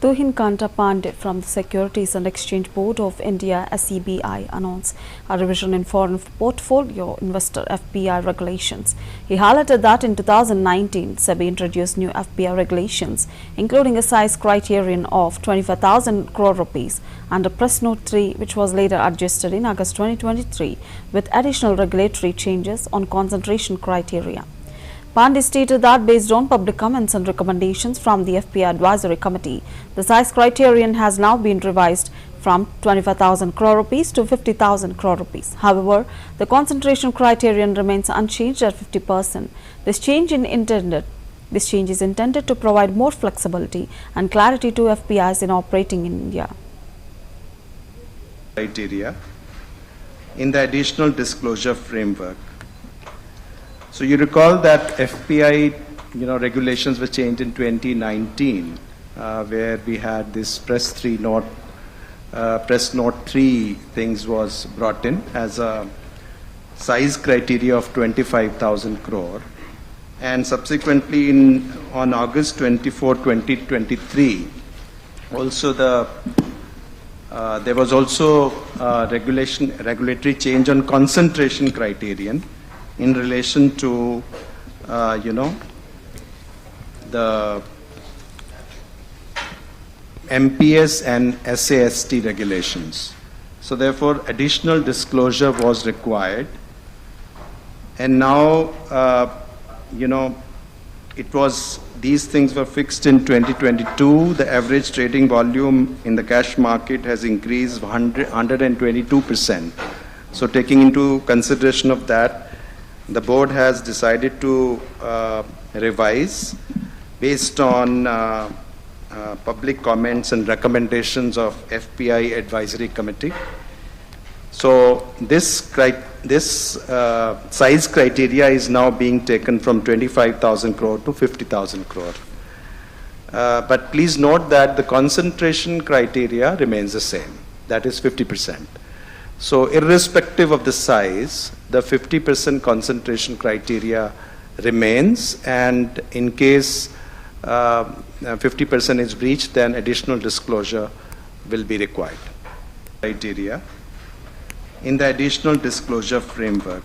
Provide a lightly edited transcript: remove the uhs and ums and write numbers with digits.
Tuhin Kanta Pandey from the Securities and Exchange Board of India (SEBI) announced a revision in foreign portfolio investor (FPI) regulations. He highlighted that in 2019, SEBI introduced new FPI regulations, including a size criterion of 25,000 crore rupees and a Press Note 3, which was later adjusted in August 2023 with additional regulatory changes on concentration criteria. Pandey stated that based on public comments and recommendations from the FPI Advisory Committee, the size criterion has now been revised from 25,000 crore rupees to 50,000 crore rupees. However, the concentration criterion remains unchanged at 50%. This change is intended to provide more flexibility and clarity to FPIs in operating in India. Criteria in the additional disclosure framework. So you recall that FPI, regulations were changed in 2019, where we had this Press Note 3 things was brought in as a size criteria of 25,000 crore, and subsequently on August 24, 2023, also there was also regulatory change on concentration criterion in relation to, the MPS and SAST regulations. So therefore, additional disclosure was required. And now, these things were fixed in 2022. The average trading volume in the cash market has increased 122%. So taking into consideration of that, the board has decided to revise based on public comments and recommendations of FPI Advisory Committee. So this size criteria is now being taken from 25,000 crore to 50,000 crore. But please note that the concentration criteria remains the same, that is 50%. So irrespective of the size, the 50% concentration criteria remains, and in case 50% is breached, then additional disclosure will be required. Criteria in the additional disclosure framework.